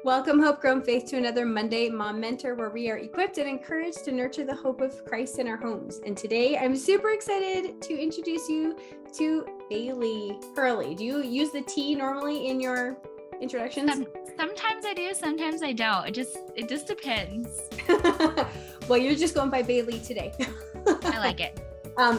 Welcome, HopeGrown Faith, to another Monday Mom Mentor, where we are equipped and encouraged to nurture the hope of Christ in our homes. And today I'm super excited to introduce you to Bailey Hurley. Do you use the T normally in your introductions? Sometimes I do, sometimes I don't. It just depends. Well, you're just going by Bailey today. I like it.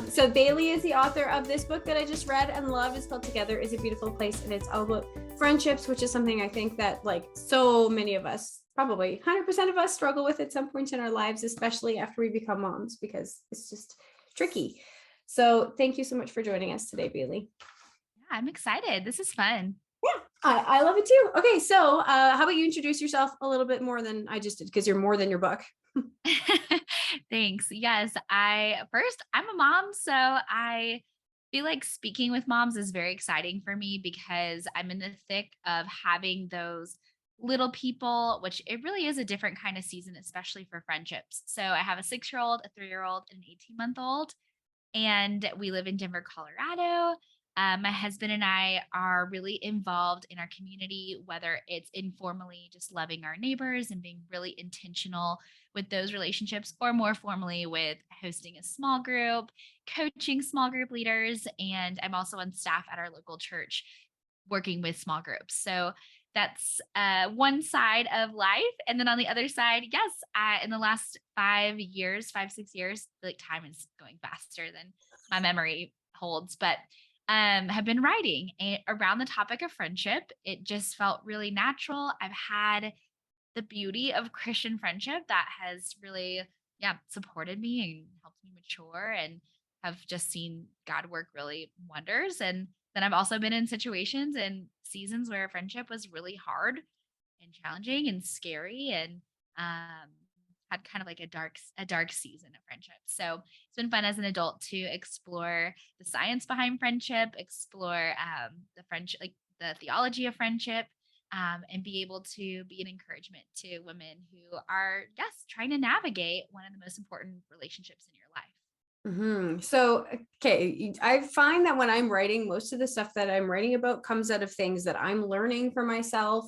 So Bailey is the author of this book that I just read and love. It's called Together is a Beautiful Place, and it's all about friendships, which is something I think that like so many of us, probably 100% of us, struggle with at some point in our lives, especially after we become moms, because it's just tricky. So thank you so much for joining us today, Bailey. Yeah, I'm excited. This is fun. Yeah, I love it too. Okay, so how about you introduce yourself a little bit more than I just did, because you're more than your book. Thanks. Yes, I'm a mom, so I feel like speaking with moms is very exciting for me because I'm in the thick of having those little people, which it really is a different kind of season, especially for friendships. So I have a 6-year-old, a 3-year-old, and an 18-month-old, and we live in Denver, Colorado. My husband and I are really involved in our community, whether it's informally just loving our neighbors and being really intentional with those relationships, or more formally with hosting a small group, coaching small group leaders. And I'm also on staff at our local church working with small groups. So that's one side of life. And then on the other side, yes, in the last 5, 6 years, I feel like time is going faster than my memory holds, but have been writing around the topic of friendship. It just felt really natural. I've had the beauty of Christian friendship that has really, supported me and helped me mature, and have just seen God work really wonders. And then I've also been in situations and seasons where friendship was really hard and challenging and scary, and had kind of like a dark season of friendship. So it's been fun as an adult to explore the science behind friendship, explore the friendship, like the theology of friendship, and be able to be an encouragement to women who are, yes, trying to navigate one of the most important relationships in your life. So, okay, I find that when I'm writing, most of the stuff that I'm writing about comes out of things that I'm learning for myself.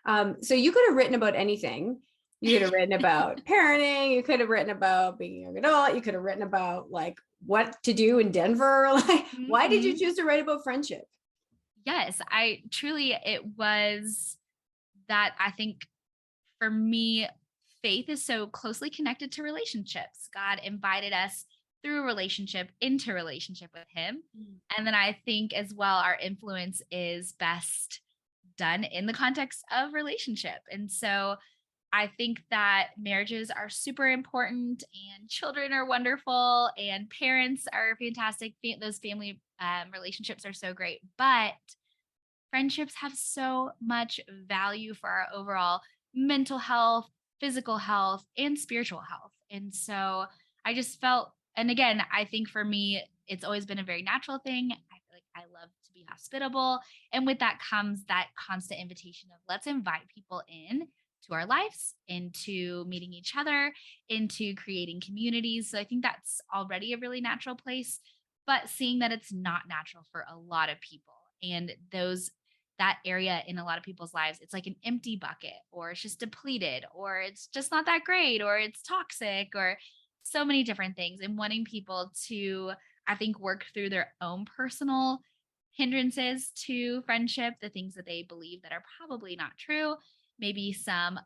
So you could have written about anything. You could have written about parenting. You could have written about being a young adult. You could have written about like what to do in Denver. Like, why did you Mhm. choose to write about friendship? Yes, it was that I think for me, faith is so closely connected to relationships. God invited us through a relationship into relationship with Him. And then I think as well, our influence is best done in the context of relationship. And so I think that marriages are super important, and children are wonderful, and parents are fantastic. Those family relationships are so great. But friendships have so much value for our overall mental health, physical health, and spiritual health. And so I just felt, and again, I think for me, it's always been a very natural thing. I feel like I love to be hospitable. And with that comes that constant invitation of let's invite people in to our lives, into meeting each other, into creating communities. So I think that's already a really natural place, but seeing that it's not natural for a lot of people, and that area in a lot of people's lives, it's like an empty bucket, or it's just depleted, or it's just not that great, or it's toxic, or so many different things. And wanting people to, I think, work through their own personal hindrances to friendship, the things that they believe that are probably not true, maybe some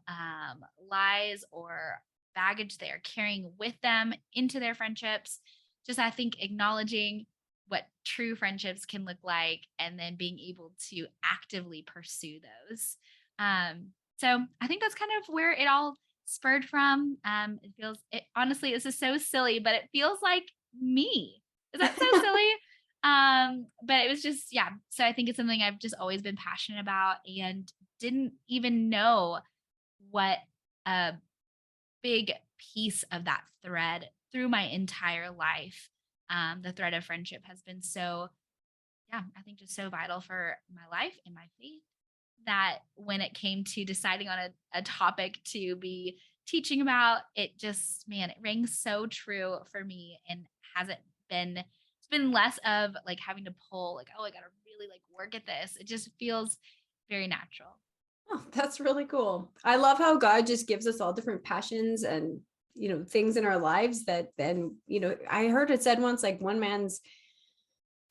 lies or baggage they are carrying with them into their friendships. Just, I think, acknowledging what true friendships can look like, and then being able to actively pursue those. So I think that's kind of where it all spurred from. It honestly, this is so silly, but it feels like me. Is that so silly? But it was just, yeah. So I think it's something I've just always been passionate about, and didn't even know what a big piece of that thread through my entire life. The thread of friendship has been so, I think, just so vital for my life and my faith, that when it came to deciding on a topic to be teaching about, it just, man, it rings so true for me, and hasn't been, it's been less of like having to pull, like, oh, I got to really like work at this. It just feels very natural. Oh, that's really cool. I love how God just gives us all different passions and, things in our lives that then, I heard it said once, like one man's,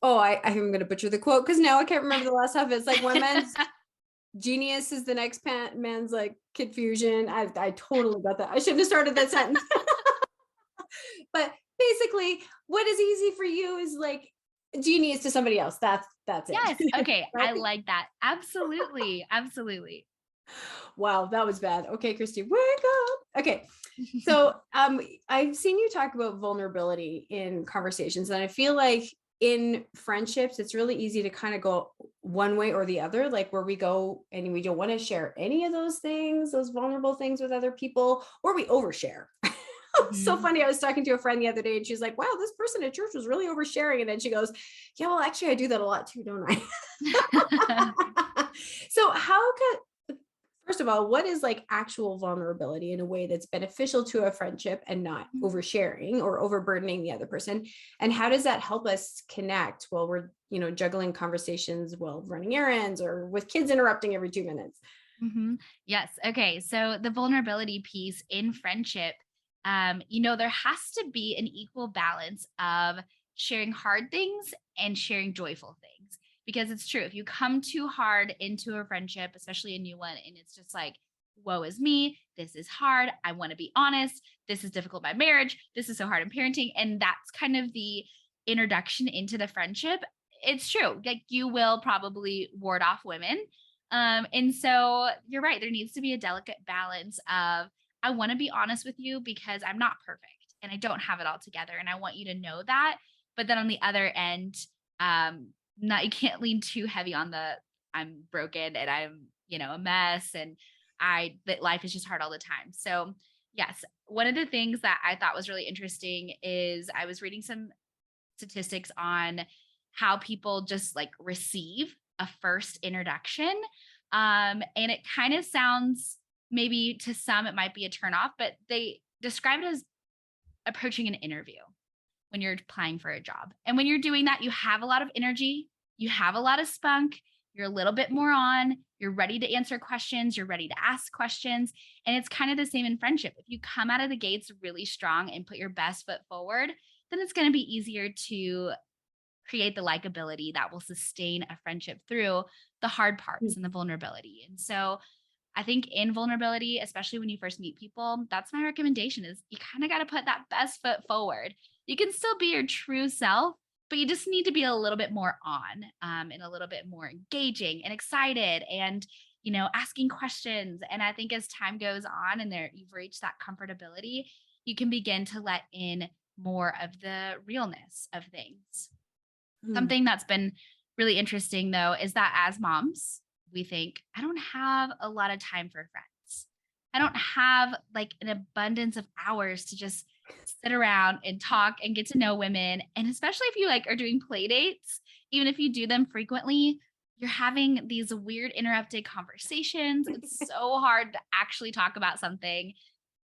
I'm going to butcher the quote because now I can't remember the last half. It's like one man's genius is the next man's like confusion. I totally got that. I shouldn't have started that sentence. But basically, what is easy for you is like genius to somebody else. That's Yes. it. Okay. Right? I like that. Absolutely. Absolutely. Wow, that was bad. Okay, Christy, wake up. Okay. So I've seen you talk about vulnerability in conversations, and I feel like in friendships, it's really easy to kind of go one way or the other, like where we go and we don't want to share any of those things, those vulnerable things with other people, or we overshare. So Mhm. funny. I was talking to a friend the other day and she's like, wow, this person at church was really oversharing. And then she goes, yeah, well, actually, I do that a lot too, don't I? So first of all, what is like actual vulnerability in a way that's beneficial to a friendship and not oversharing or overburdening the other person? And how does that help us connect while we're, juggling conversations while running errands or with kids interrupting every 2 minutes? Mhm. Yes. Okay. So the vulnerability piece in friendship, there has to be an equal balance of sharing hard things and sharing joyful things. Because it's true, if you come too hard into a friendship, especially a new one, and it's just like, woe is me, this is hard, I want to be honest, this is difficult in my marriage, this is so hard in parenting. And that's kind of the introduction into the friendship. It's true. Like you will probably ward off women, and so you're right. There needs to be a delicate balance of I want to be honest with you because I'm not perfect and I don't have it all together. And I want you to know that. But then on the other end, not you can't lean too heavy on the I'm broken and I'm, a mess and that life is just hard all the time. So yes, one of the things that I thought was really interesting is I was reading some statistics on how people just like receive a first introduction. And it kind of sounds maybe to some it might be a turnoff, but they describe it as approaching an interview when you're applying for a job. And when you're doing that, you have a lot of energy, you have a lot of spunk, you're a little bit more on, you're ready to answer questions, you're ready to ask questions. And it's kind of the same in friendship. If you come out of the gates really strong and put your best foot forward, then it's going to be easier to create the likability that will sustain a friendship through the hard parts and the vulnerability. And so I think in vulnerability, especially when you first meet people, that's my recommendation is you kind of got to put that best foot forward. You can still be your true self, but you just need to be a little bit more on and a little bit more engaging and excited and, asking questions. And I think as time goes on and you've reached that comfortability, you can begin to let in more of the realness of things. Hmm. Something that's been really interesting though is that as moms, we think, I don't have a lot of time for friends. I don't have like an abundance of hours to just sit around and talk and get to know women. And especially if you like are doing play dates, even if you do them frequently, you're having these weird interrupted conversations. It's so hard to actually talk about something.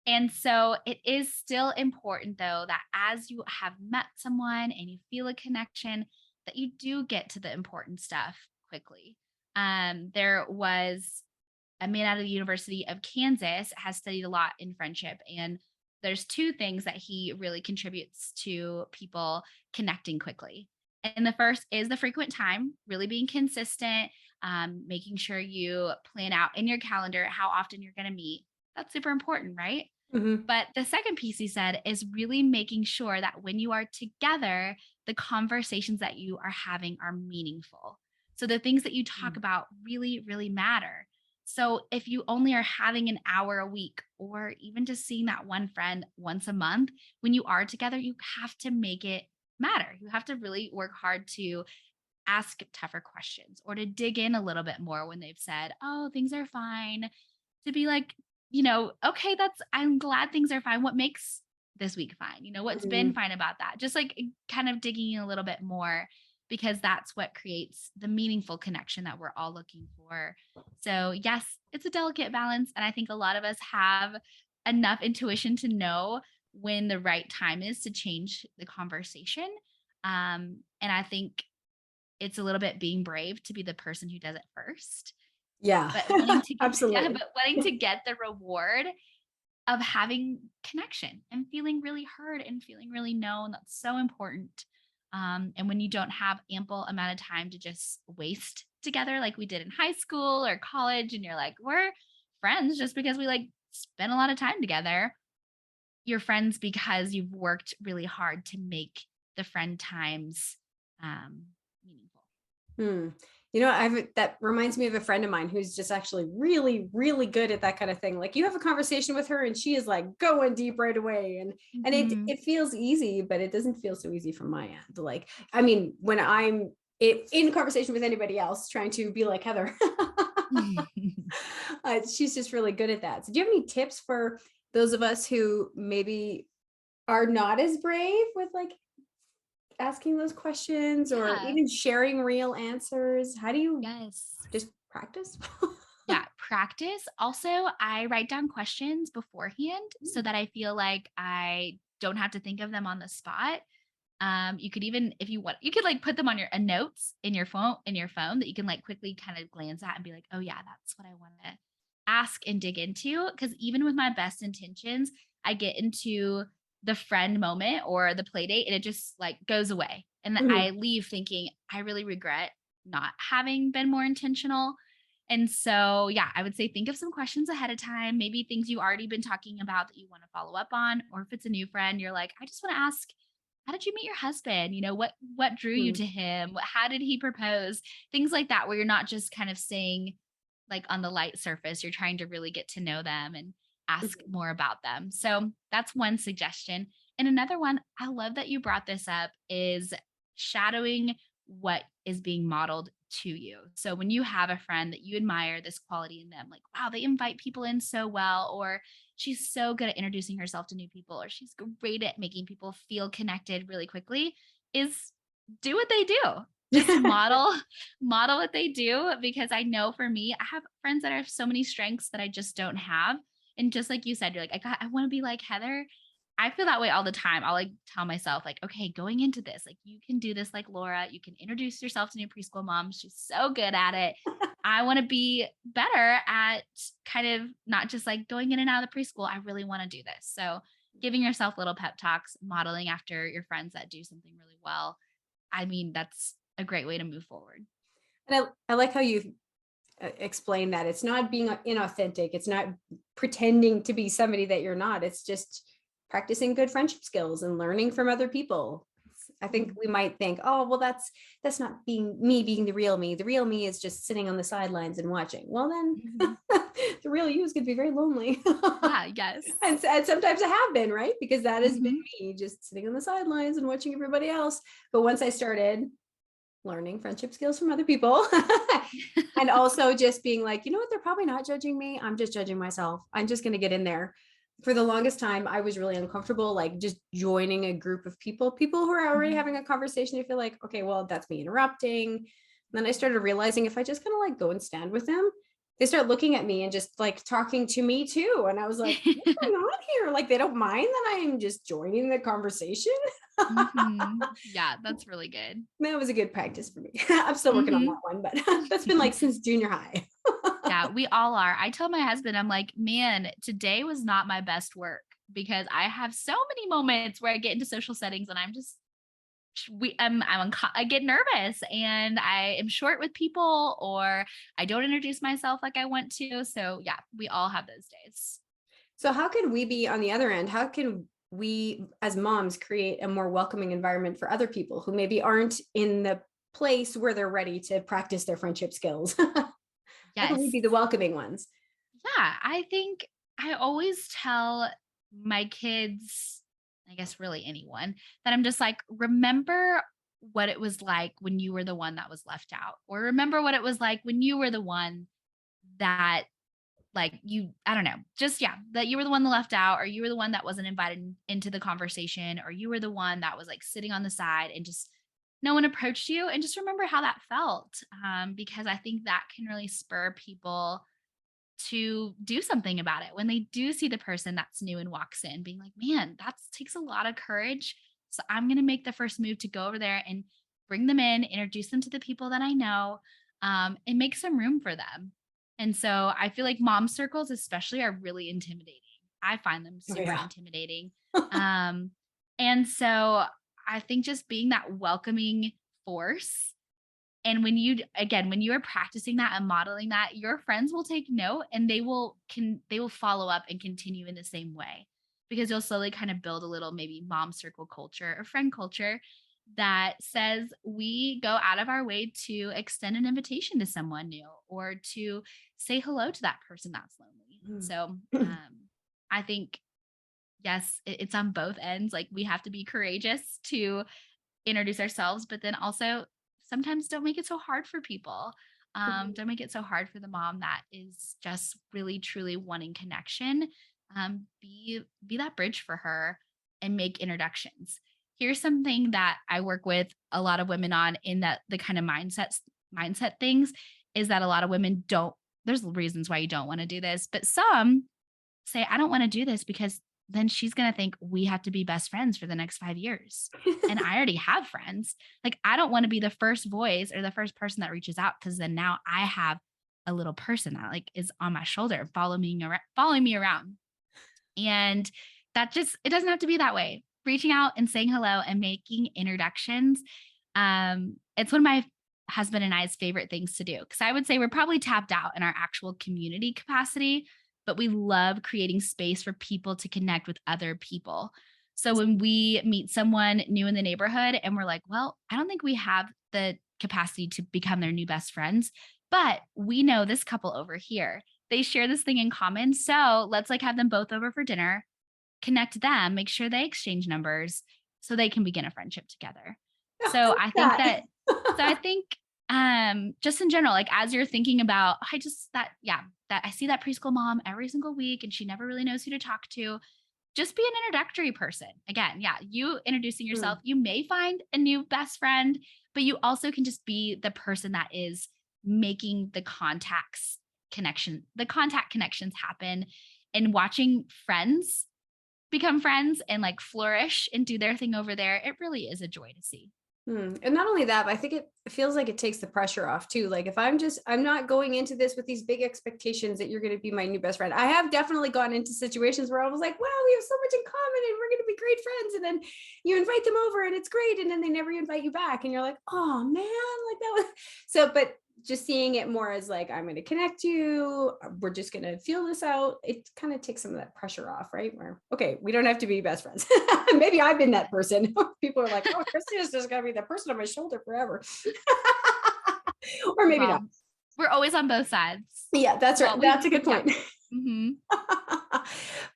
And so it is still important though that as you have met someone and you feel a connection, that you do get to the important stuff quickly. There was a man out of the University of Kansas has studied a lot in friendship, and there's two things that he really contributes to people connecting quickly. And the first is the frequent time, really being consistent, making sure you plan out in your calendar how often you're going to meet. That's super important, right? Hmm. But the second piece he said is really making sure that when you are together, the conversations that you are having are meaningful. So the things that you talk about really, really matter. So if you only are having an hour a week or even just seeing that one friend once a month, when you are together, you have to make it matter. You have to really work hard to ask tougher questions or to dig in a little bit more when they've said, oh, things are fine, to be like, okay, I'm glad things are fine. What makes this week fine? What's been Hmm. fine about that? Just like kind of digging in a little bit more because that's what creates the meaningful connection that we're all looking for. So, yes, it's a delicate balance. And I think a lot of us have enough intuition to know when the right time is to change the conversation. And I think it's a little bit being brave to be the person who does it first. Yeah, but wanting to yeah, absolutely. but wanting to get the reward of having connection and feeling really heard and feeling really known. That's so important. And when you don't have ample amount of time to just waste together, like we did in high school or college, and you're like, we're friends just because we like spend a lot of time together. You're friends because you've worked really hard to make the friend times meaningful. Hmm. That reminds me of a friend of mine who's just actually really, really good at that kind of thing. Like you have a conversation with her and she is like going deep right away. And Mhm. it feels easy, but it doesn't feel so easy from my end. Like, I mean, when I'm in conversation with anybody else trying to be like Heather, she's just really good at that. So do you have any tips for those of us who maybe are not as brave with like asking those questions or Yeah. even sharing real answers? How do you Yes. just practice? Yeah, practice. Also, I write down questions beforehand so that I feel like I don't have to think of them on the spot. You could even, if you want, you could like put them on your notes in your phone that you can like quickly kind of glance at and be like, oh yeah, that's what I want to ask and dig into. Because even with my best intentions, I get into the friend moment or the play date and it just like goes away. And then Mhm. I leave thinking, I really regret not having been more intentional. And so, yeah, I would say think of some questions ahead of time, maybe things you've already been talking about that you want to follow up on, or if it's a new friend, you're like, I just want to ask, how did you meet your husband? What drew you Mm. to him? How did he propose? Things like that, where you're not just kind of saying like on the light surface, you're trying to really get to know them and ask Mhm. more about them. So that's one suggestion. And another one, I love that you brought this up, is shadowing what is being modeled to you. So when you have a friend that you admire this quality in them, like, wow, they invite people in so well, or she's so good at introducing herself to new people, or she's great at making people feel connected really quickly, is do what they do. Just model what they do, because I know for me, I have friends that have so many strengths that I just don't have. And just like you said, you're like, I want to be like Heather. I feel that way all the time. I'll like tell myself, like, okay, going into this, like you can do this like Laura. You can introduce yourself to new preschool moms. She's so good at it. I want to be better at kind of not just like going in and out of the preschool. I really want to do this. So giving yourself little pep talks, modeling after your friends that do something really well. I mean, that's a great way to move forward. And I like how you explain that it's not being inauthentic. It's not pretending to be somebody that you're not. It's just practicing good friendship skills and learning from other people. I think Mhm. we might think, oh, well, that's not being me being the real me. The real me is just sitting on the sidelines and watching. Well, then Mhm. the real you is going to be very lonely. Yeah, yes. And sometimes I have been, right? Because that has been Mhm. me just sitting on the sidelines and watching everybody else. But once I started learning friendship skills from other people and also just being like, you know what, they're probably not judging me, I'm just judging myself, I'm just going to get in there. For the longest time I was really uncomfortable like just joining a group of people who are already having Mhm. a conversation. I feel like, okay, well, that's me interrupting. And then I started realizing if I just kind of like go and stand with them, they start looking at me and just like talking to me too, and I was like, what's going on here? Like they don't mind that I'm just joining the conversation. Mhm. Yeah, that's really good. That was a good practice for me. I'm still working on that Mhm. one, but that's been like since junior high. Yeah, we all are. I tell my husband, I'm like, man, today was not my best work because I have so many moments where I get into social settings and I'm just I get nervous and I am short with people, or I don't introduce myself like I want to. So yeah, we all have those days. So how can we be on the other end? How can we as moms create a more welcoming environment for other people who maybe aren't in the place where they're ready to practice their friendship skills? How can we Yes. be the welcoming ones? Yeah, I think I always tell my kids, I guess really anyone, that I'm just like, remember what it was like when you were the one that was left out, or remember what it was like when you were the one that, like, I don't know, just, yeah, that you were the one that left out, or you were the one that wasn't invited into the conversation, or you were the one that was like sitting on the side and just no one approached you. And just remember how that felt. Because I think that can really spur people to do something about it when they do see the person that's new and walks in, being like, man, that takes a lot of courage. So I'm going to make the first move to go over there and bring them in, introduce them to the people that I know, and make some room for them. And so I feel like mom circles especially are really intimidating. I find them Oh, super yeah. intimidating. Um, and so I think just being that welcoming force, and when you are practicing that and modeling that, your friends will take note and they will follow up and continue in the same way, because you'll slowly kind of build a little maybe mom circle culture or friend culture that says we go out of our way to extend an invitation to someone new or to say hello to that person that's lonely. And Mm. so I think, yes, it's on both ends. Like, we have to be courageous to introduce ourselves, but then also sometimes don't make it so hard for people. Don't make it so hard for the mom that is just really truly wanting connection. Be that bridge for her and make introductions. Here's something that I work with a lot of women on, in that the kind of mindset things, is that a lot of women don't, there's reasons why you don't want to do this, but some say, I don't want to do this because then she's going to think we have to be best friends for the next 5 years. And I already have friends. Like, I don't want to be the first voice or the first person that reaches out, because then now I have a little person that like is on my shoulder, following me around. And that just, it doesn't have to be that way. Reaching out and saying hello and making introductions. It's one of my husband and I's favorite things to do, because I would say we're probably tapped out in our actual community capacity, but we love creating space for people to connect with other people. So when we meet someone new in the neighborhood and we're like, well, I don't think we have the capacity to become their new best friends, but we know this couple over here. They share this thing in common. So let's like have them both over for dinner, connect them, make sure they exchange numbers so they can begin a friendship together. I So like I think that. that, so I think just in general, like as you're thinking about, that I see that preschool mom every single week and she never really knows who to talk to. Just be an introductory person. Again, yeah, you introducing yourself, Mm. you may find a new best friend, but you also can just be the person that is making the contact connections happen, and watching friends become friends and like flourish and do their thing over there. It really is a joy to see. And not only that, but I think it feels like it takes the pressure off too. Like if I'm not going into this with these big expectations that you're going to be my new best friend. I have definitely gone into situations where I was like, wow, we have so much in common and we're going to be great friends. And then you invite them over and it's great. And then they never invite you back. And you're like, oh man, like that was so, but just seeing it more as like, I'm going to connect you. We're just going to feel this out. It kind of takes some of that pressure off, right? Where, okay, we don't have to be best friends. Maybe I've been that person. People are like, oh, Christina's just going to be the person on my shoulder forever. Or maybe not. Well, we're always on both sides. Yeah, that's right. That's a good point. Mm-hmm.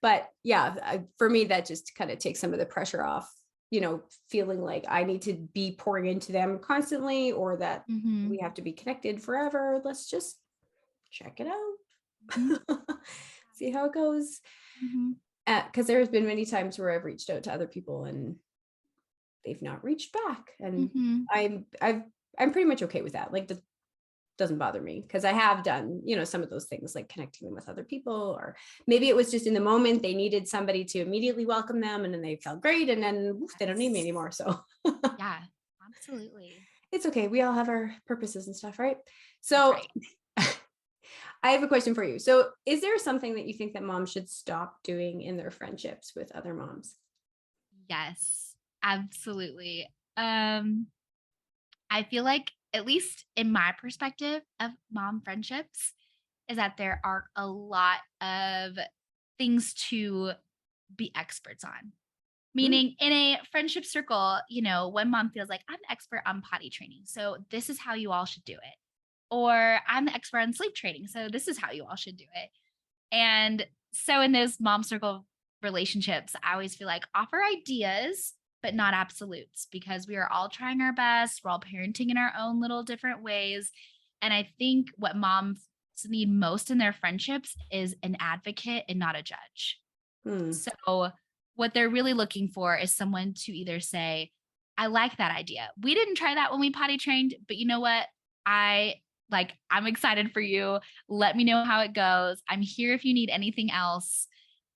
But yeah, for me, that just kind of takes some of the pressure off, feeling like I need to be pouring into them constantly, or that Mm-hmm. we have to be connected forever. Let's just check it Mm-hmm. out. See how it goes. Mm-hmm. Because there's been many times where I've reached out to other people and they've not reached back. And Mm-hmm. I'm pretty much okay with that. Like, that doesn't bother me, because I have done, some of those things, like connecting them with other people, or maybe it was just in the moment they needed somebody to immediately welcome them and then they felt great and then they don't need me anymore. So Yeah, absolutely. it's okay. We all have our purposes and stuff, right? That's So right. I have a question for you. So is there something that you think that moms should stop doing in their friendships with other moms? Yes, absolutely. I feel like, at least in my perspective of mom friendships, is that there are a lot of things to be experts on. Mm. Meaning, in a friendship circle, one mom feels like, I'm the expert on potty training, so this is how you all should do it. Or I'm the expert on sleep training, so this is how you all should do it. And so in those mom circle relationships, I always feel like offer ideas, but not absolutes, because we are all trying our best. We're all parenting in our own little different ways. And I think what moms need most in their friendships is an advocate and not a judge. Mm. So what they're really looking for is someone to either say, I like that idea. We didn't try that when we potty trained, but you know what? I'm excited for you. Let me know how it goes. I'm here if you need anything else.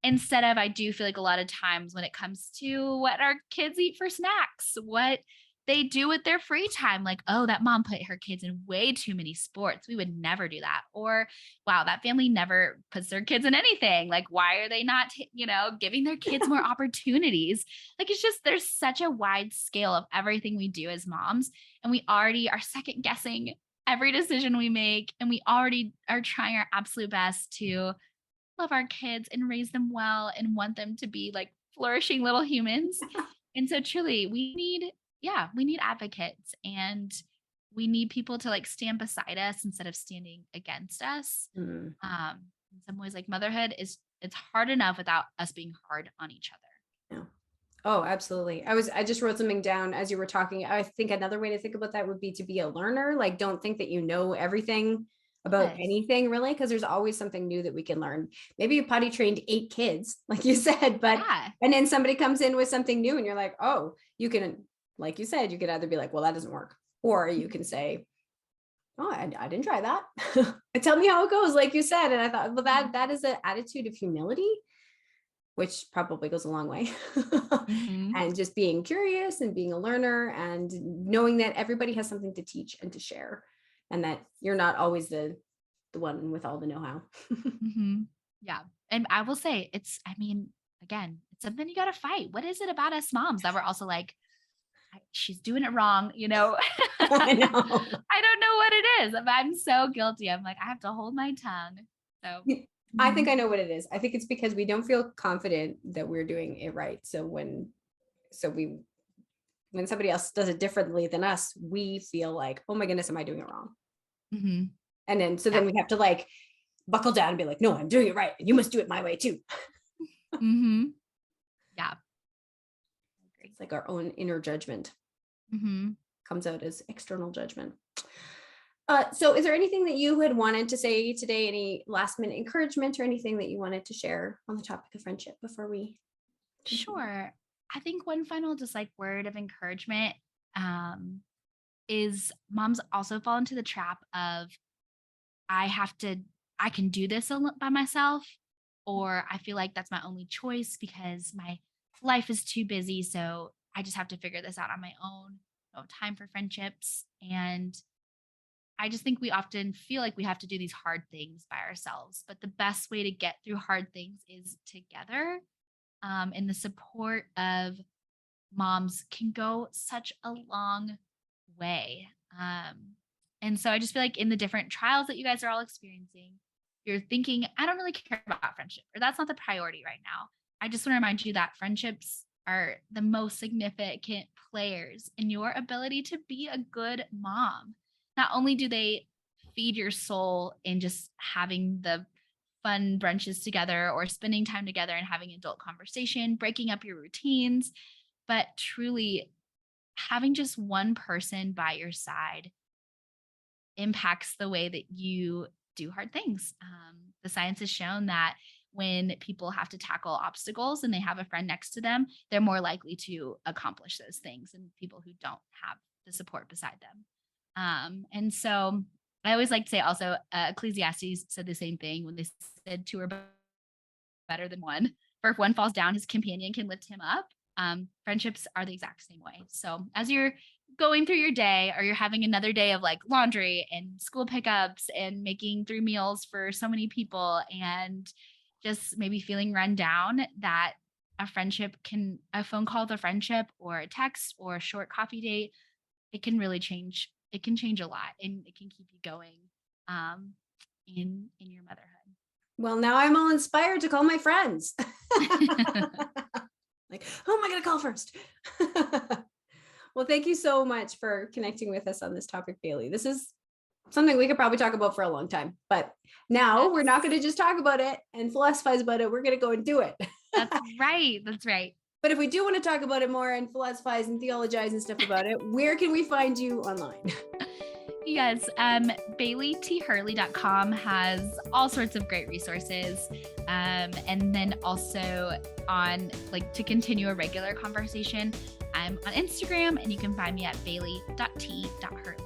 Instead of, I do feel like a lot of times when it comes to what our kids eat for snacks, what they do with their free time. Like, oh, that mom put her kids in way too many sports. We would never do that. Or, wow, that family never puts their kids in anything. Like, why are they not, giving their kids more opportunities? Like, it's just, there's such a wide scale of everything we do as moms. And we already are second guessing every decision we make. And we already are trying our absolute best to love our kids and raise them well and want them to be like flourishing little humans. And so truly we need advocates, and we need people to like stand beside us instead of standing against us. Mm. In some ways, like motherhood it's hard enough without us being hard on each other. Yeah. Oh, absolutely. I just wrote something down as you were talking. I think another way to think about that would be to be a learner. Like, don't think that you know everything about Yes. anything really, because there's always something new that we can learn. Maybe you potty trained 8 kids, like you said, but Yeah. and then somebody comes in with something new and you're like, oh, you can, like you said, you could either be like, well, that doesn't work. Or you can say, oh, I didn't try that. And tell me how it goes, like you said. And I thought, well, that is an attitude of humility, which probably goes a long way. Mhm. And just being curious and being a learner and knowing that everybody has something to teach and to share, and that you're not always the one with all the know-how. Mhm. Yeah. And I will say again, it's something you got to fight. What is it about us moms that we're also like, she's doing it wrong, I know. I don't know what it is, but I'm so guilty. I'm like, I have to hold my tongue. So, I think I know what it is. I think it's because we don't feel confident that we're doing it right. So when somebody else does it differently than us, we feel like, oh my goodness, am I doing it wrong? Mhm. And then Yeah. we have to like buckle down and be like, no, I'm doing it right. And you must do it my way too. Mhm. Yeah. It's like our own inner judgment Mhm. comes out as external judgment. So is there anything that you had wanted to say today? Any last minute encouragement or anything that you wanted to share on the topic of friendship before we continue? Sure. I think one final just like word of encouragement um is moms also fall into the trap of I have to I can do this by myself, or I feel like that's my only choice because my life is too busy, so I just have to figure this out on my own. No time for friendships. And I just think we often feel like we have to do these hard things by ourselves, but the best way to get through hard things is together. And the support of moms can go such a long way. And so I just feel like in the different trials that you guys are all experiencing, you're thinking, I don't really care about friendship, or that's not the priority right now. I just want to remind you that friendships are the most significant players in your ability to be a good mom. Not only do they feed your soul in just having the fun brunches together or spending time together and having adult conversation, breaking up your routines, but truly having just one person by your side impacts the way that you do hard things. The science has shown that when people have to tackle obstacles and they have a friend next to them, they're more likely to accomplish those things than people who don't have the support beside them. And so I always like to say also, Ecclesiastes said the same thing when they said two are better than one. For if one falls down, his companion can lift him up. Friendships are the exact same way. So as you're going through your day, or you're having another day of like laundry and school pickups and making 3 meals for so many people and just maybe feeling run down, that a phone call with a friendship or a text or a short coffee date, it can really change. It can change a lot, and it can keep you going in your motherhood. Well, now I'm all inspired to call my friends. Like, who am I going to call first? Well, thank you so much for connecting with us on this topic, Bailey. This is something we could probably talk about for a long time, but now we're not going to just talk about it and philosophize about it. We're going to go and do it. That's right. That's right. But if we do want to talk about it more and philosophize and theologize and stuff about it, where can we find you online? Yes, BaileyTHurley.com has all sorts of great resources. And then also on to continue a regular conversation, I'm on Instagram, and you can find me at bailey.t.hurley.